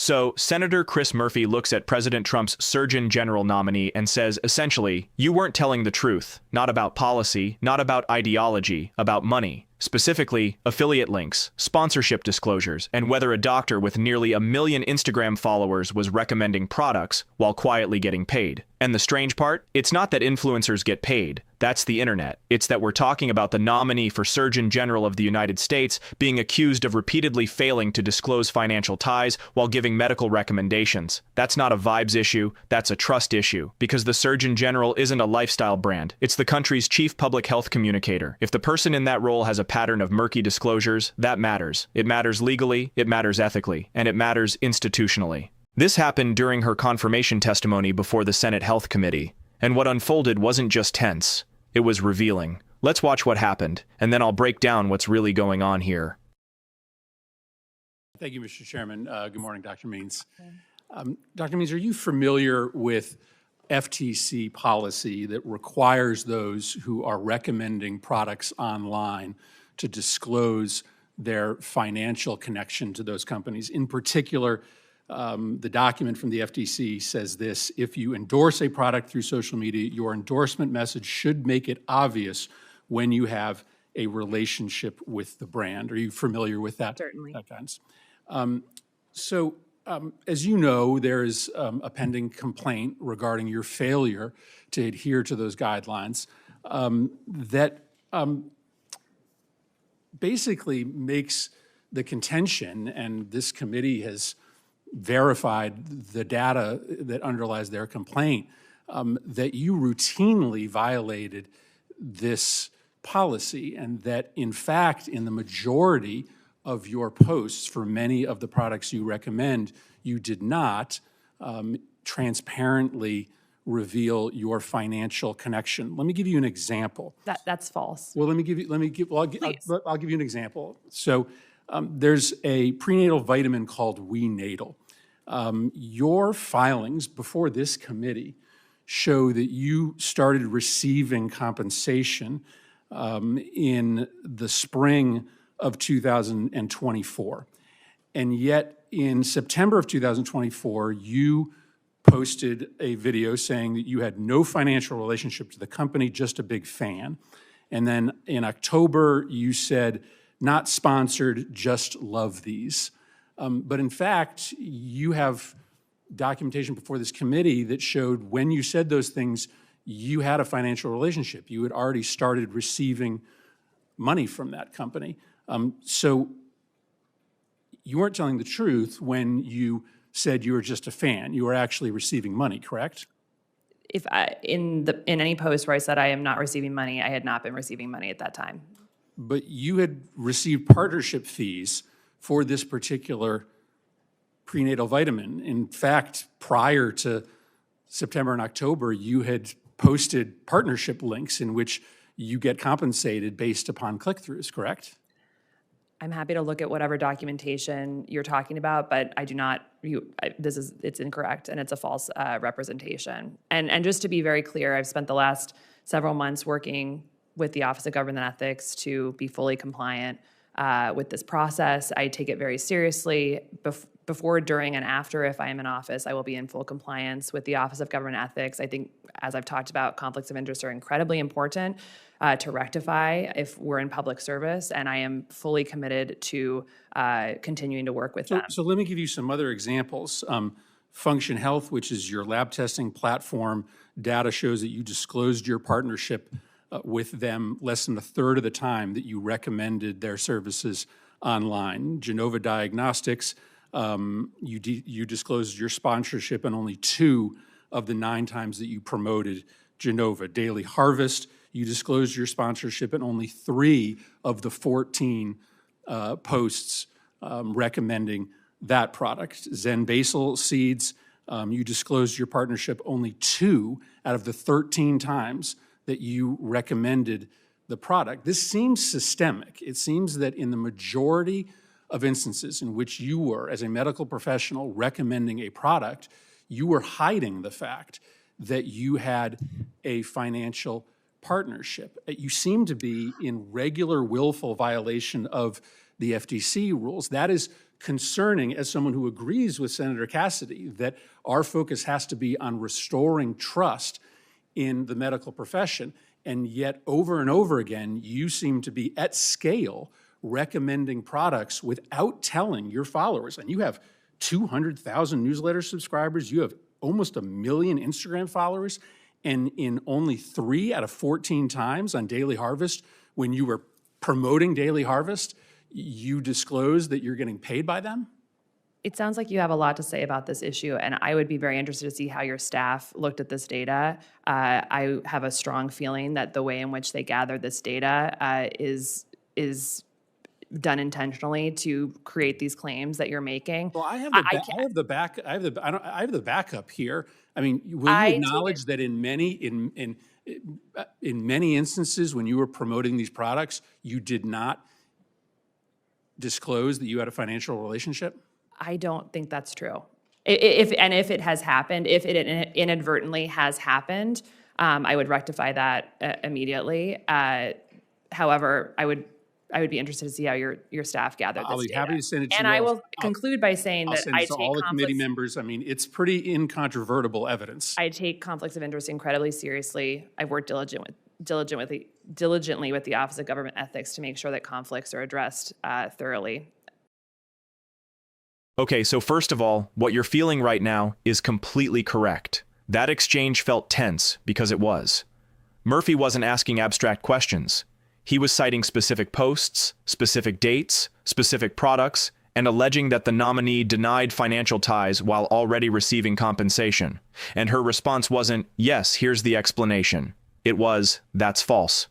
So, Senator Chris Murphy looks at President Trump's Surgeon General nominee and says, essentially, you weren't telling the truth, not about policy, not about ideology, about money. Specifically, affiliate links, sponsorship disclosures, and whether a doctor with nearly 1 million Instagram followers was recommending products while quietly getting paid. And the strange part? It's not that influencers get paid. That's the internet. It's that we're talking about the nominee for Surgeon General of the United States being accused of repeatedly failing to disclose financial ties while giving medical recommendations. That's not a vibes issue, that's a trust issue. Because the Surgeon General isn't a lifestyle brand. It's the country's chief public health communicator. If the person in that role has a pattern of murky disclosures, that matters. It matters legally, it matters ethically, and it matters institutionally. This happened during her confirmation testimony before the Senate Health Committee. And what unfolded wasn't just tense, it was revealing. Let's watch what happened, and then I'll break down what's really going on here. Thank you, Mr. Chairman. Good morning, Dr. Means. Dr. Means, are you familiar with FTC policy that requires those who are recommending products online to disclose their financial connection to those companies? In particular, the document from the FTC says this: if you endorse a product through social media, your endorsement message should make it obvious when you have a relationship with the brand. Are you familiar with that? Certainly. That guidance? As you know, there is a pending complaint regarding your failure to adhere to those guidelines that basically makes the contention, and this committee has verified the data that underlies their complaint, that you routinely violated this policy, and that in fact, in the majority of your posts for many of the products you recommend, you did not transparently reveal your financial connection. Let me give you an example. That's false. Well, I'll give you an example. So there's a prenatal vitamin called WeNatal. Your filings before this committee show that you started receiving compensation in the spring of 2024. And yet in September of 2024, you posted a video saying that you had no financial relationship to the company, just a big fan. And then in October, you said, not sponsored, just love these. But in fact, you have documentation before this committee that showed when you said those things, you had a financial relationship. You had already started receiving money from that company. So you weren't telling the truth when you said you were just a fan. You were actually receiving money, correct? If in any post where I said I am not receiving money, I had not been receiving money at that time. But you had received partnership fees for this particular prenatal vitamin. In fact, prior to September and October, you had posted partnership links in which you get compensated based upon click-throughs, correct? I'm happy to look at whatever documentation you're talking about, but I do not. It's incorrect and it's a false representation. And just to be very clear, I've spent the last several months working with the Office of Government Ethics to be fully compliant with this process. I take it very seriously. Before, during, and after, if I am in office, I will be in full compliance with the Office of Government Ethics. I think, as I've talked about, conflicts of interest are incredibly important to rectify if we're in public service, and I am fully committed to continuing to work with them. So let me give you some other examples. Function Health, which is your lab testing platform, data shows that you disclosed your partnership with them less than a third of the time that you recommended their services online. Genova Diagnostics, you disclosed your sponsorship in only 2 of the 9 times that you promoted Genova. Daily Harvest, you disclosed your sponsorship in only 3 of the 14 posts recommending that product. Zen Basil Seeds, you disclosed your partnership only 2 out of the 13 times that you recommended the product. This seems systemic. It seems that in the majority of instances in which you were, as a medical professional, recommending a product, you were hiding the fact that you had a financial partnership. You seem to be in regular willful violation of the FTC rules. That is concerning as someone who agrees with Senator Cassidy that our focus has to be on restoring trust in the medical profession. And yet, over and over again, you seem to be at scale recommending products without telling your followers. And you have 200,000 newsletter subscribers. You have almost 1 million Instagram followers. And in only 3 out of 14 times on Daily Harvest, when you were promoting Daily Harvest, you disclosed that you're getting paid by them? It sounds like you have a lot to say about this issue, and I would be very interested to see how your staff looked at this data. I have a strong feeling that the way in which they gather this data is done intentionally to create these claims that you're making. Well, I have the backup here. I mean, will you acknowledge that in many instances when you were promoting these products, you did not disclose that you had a financial relationship? I don't think that's true. If it has happened, if it inadvertently has happened, I would rectify that immediately. However, I would be interested to see how your staff gathered this data. I'll be happy to send it to you. And I will conclude by saying that I take all the committee members. I mean, it's pretty incontrovertible evidence. I take conflicts of interest incredibly seriously. I've worked diligently with the Office of Government Ethics to make sure that conflicts are addressed thoroughly. Okay, so first of all, what you're feeling right now is completely correct. That exchange felt tense because it was. Murphy wasn't asking abstract questions. He was citing specific posts, specific dates, specific products, and alleging that the nominee denied financial ties while already receiving compensation. And her response wasn't, yes, here's the explanation. It was, that's false.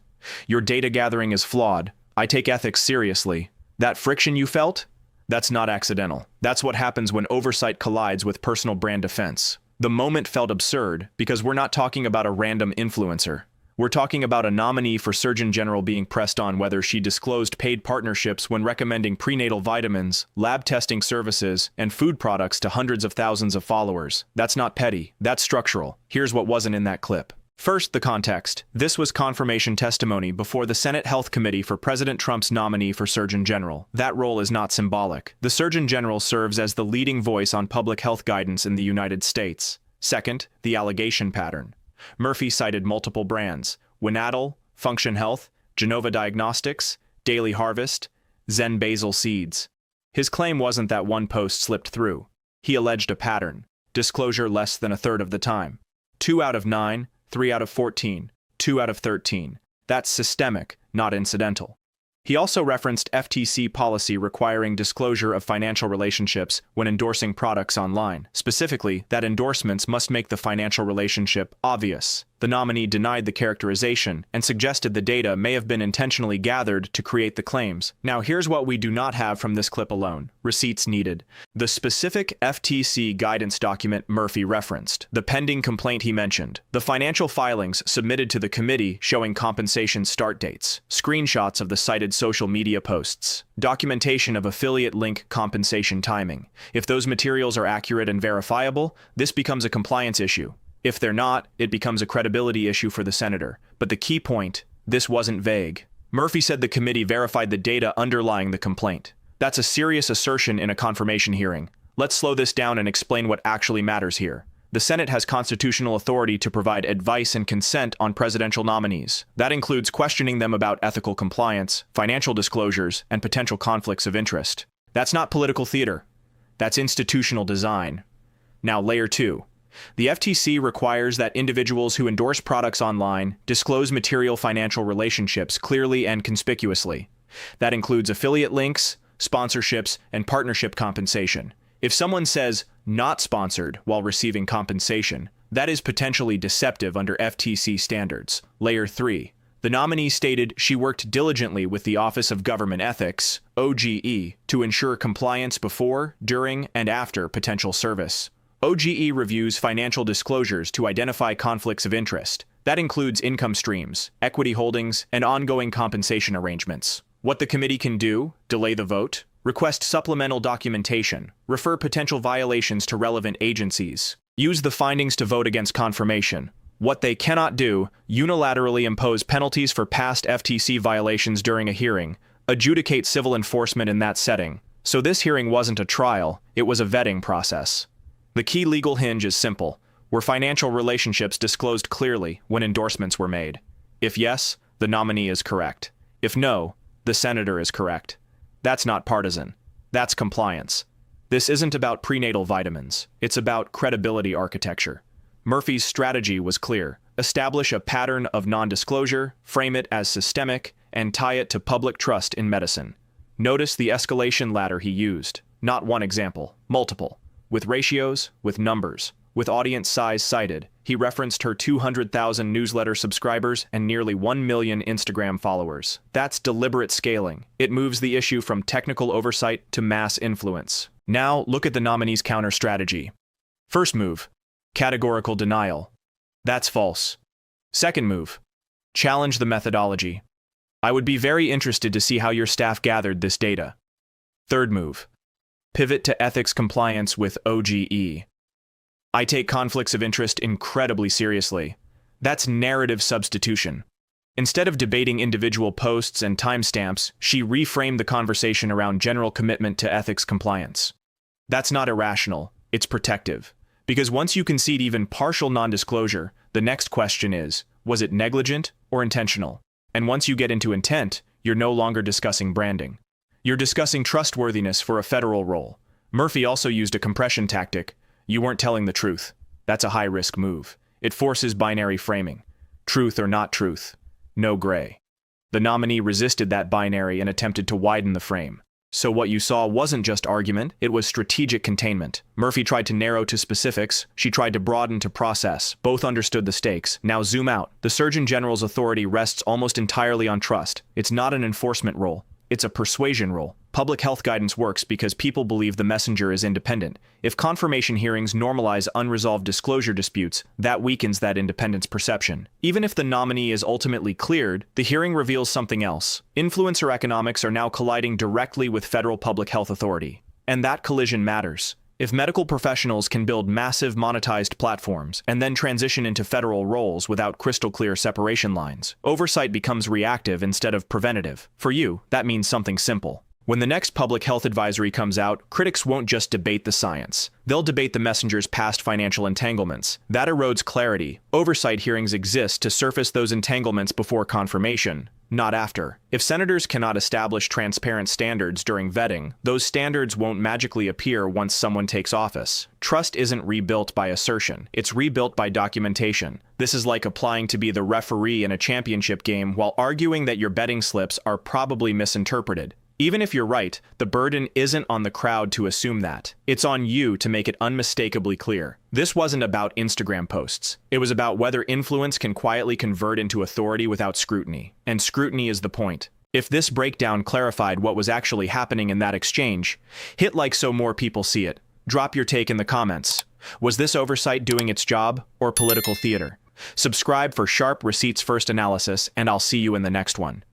Your data gathering is flawed. I take ethics seriously. That friction you felt? That's not accidental. That's what happens when oversight collides with personal brand defense. The moment felt absurd because we're not talking about a random influencer. We're talking about a nominee for Surgeon General being pressed on whether she disclosed paid partnerships when recommending prenatal vitamins, lab testing services, and food products to hundreds of thousands of followers. That's not petty. That's structural. Here's what wasn't in that clip. First, the context. This was confirmation testimony before the Senate Health Committee for President Trump's nominee for Surgeon General. That role is not symbolic. The Surgeon General serves as the leading voice on public health guidance in the United States. Second, the allegation pattern. Murphy cited multiple brands: Winnatal, Function Health, Genova Diagnostics, Daily Harvest, Zen Basil Seeds. His claim wasn't that one post slipped through. He alleged a pattern. Disclosure less than a third of the time. 2 out of 9, 3 out of 14, 2 out of 13. That's systemic, not incidental. He also referenced FTC policy requiring disclosure of financial relationships when endorsing products online. Specifically, that endorsements must make the financial relationship obvious. The nominee denied the characterization and suggested the data may have been intentionally gathered to create the claims. Now here's what we do not have from this clip alone. Receipts needed. The specific FTC guidance document Murphy referenced. The pending complaint he mentioned. The financial filings submitted to the committee showing compensation start dates. Screenshots of the cited social media posts. Documentation of affiliate link compensation timing. If those materials are accurate and verifiable, this becomes a compliance issue. If they're not, it becomes a credibility issue for the senator. But the key point, this wasn't vague. Murphy said the committee verified the data underlying the complaint. That's a serious assertion in a confirmation hearing. Let's slow this down and explain what actually matters here. The Senate has constitutional authority to provide advice and consent on presidential nominees. That includes questioning them about ethical compliance, financial disclosures, and potential conflicts of interest. That's not political theater. That's institutional design. Now, layer 2. The FTC requires that individuals who endorse products online disclose material financial relationships clearly and conspicuously. That includes affiliate links, sponsorships, and partnership compensation. If someone says, not sponsored while receiving compensation, that is potentially deceptive under FTC standards. Layer 3. The nominee stated she worked diligently with the Office of Government Ethics, OGE, to ensure compliance before, during, and after potential service. OGE reviews financial disclosures to identify conflicts of interest. That includes income streams, equity holdings, and ongoing compensation arrangements. What the committee can do: delay the vote, request supplemental documentation, refer potential violations to relevant agencies, use the findings to vote against confirmation. What they cannot do: unilaterally impose penalties for past FTC violations during a hearing, adjudicate civil enforcement in that setting, So this hearing wasn't a trial, it was a vetting process. The key legal hinge is simple. Were financial relationships disclosed clearly when endorsements were made? If yes, the nominee is correct. If no, the senator is correct. That's not partisan. That's compliance. This isn't about prenatal vitamins. It's about credibility architecture. Murphy's strategy was clear. Establish a pattern of non-disclosure, frame it as systemic, and tie it to public trust in medicine. Notice the escalation ladder he used. Not one example, multiple. With ratios, with numbers, with audience size cited. He referenced her 200,000 newsletter subscribers and nearly 1 million Instagram followers. That's deliberate scaling. It moves the issue from technical oversight to mass influence. Now, look at the nominee's counter strategy. First move, categorical denial. That's false. Second move, challenge the methodology. I would be very interested to see how your staff gathered this data. Third move, pivot to ethics compliance with OGE. I take conflicts of interest incredibly seriously. That's narrative substitution. Instead of debating individual posts and timestamps, she reframed the conversation around general commitment to ethics compliance. That's not irrational, it's protective. Because once you concede even partial non-disclosure, the next question is, was it negligent or intentional? And once you get into intent, you're no longer discussing branding. You're discussing trustworthiness for a federal role. Murphy also used a compression tactic. You weren't telling the truth. That's a high-risk move. It forces binary framing. Truth or not truth. No gray. The nominee resisted that binary and attempted to widen the frame. So what you saw wasn't just argument, it was strategic containment. Murphy tried to narrow to specifics, she tried to broaden to process. Both understood the stakes. Now zoom out. The Surgeon General's authority rests almost entirely on trust. It's not an enforcement role. It's a persuasion role. Public health guidance works because people believe the messenger is independent. If confirmation hearings normalize unresolved disclosure disputes, that weakens that independence perception. Even if the nominee is ultimately cleared, the hearing reveals something else. Influencer economics are now colliding directly with federal public health authority. And that collision matters. If medical professionals can build massive monetized platforms and then transition into federal roles without crystal clear separation lines, oversight becomes reactive instead of preventative. For you, that means something simple. When the next public health advisory comes out, critics won't just debate the science. They'll debate the messenger's past financial entanglements. That erodes clarity. Oversight hearings exist to surface those entanglements before confirmation, not after. If senators cannot establish transparent standards during vetting, those standards won't magically appear once someone takes office. Trust isn't rebuilt by assertion, it's rebuilt by documentation. This is like applying to be the referee in a championship game while arguing that your betting slips are probably misinterpreted. Even if you're right, the burden isn't on the crowd to assume that. It's on you to make it unmistakably clear. This wasn't about Instagram posts. It was about whether influence can quietly convert into authority without scrutiny. And scrutiny is the point. If this breakdown clarified what was actually happening in that exchange, hit like so more people see it. Drop your take in the comments. Was this oversight doing its job or political theater? Subscribe for sharp receipts first analysis, and I'll see you in the next one.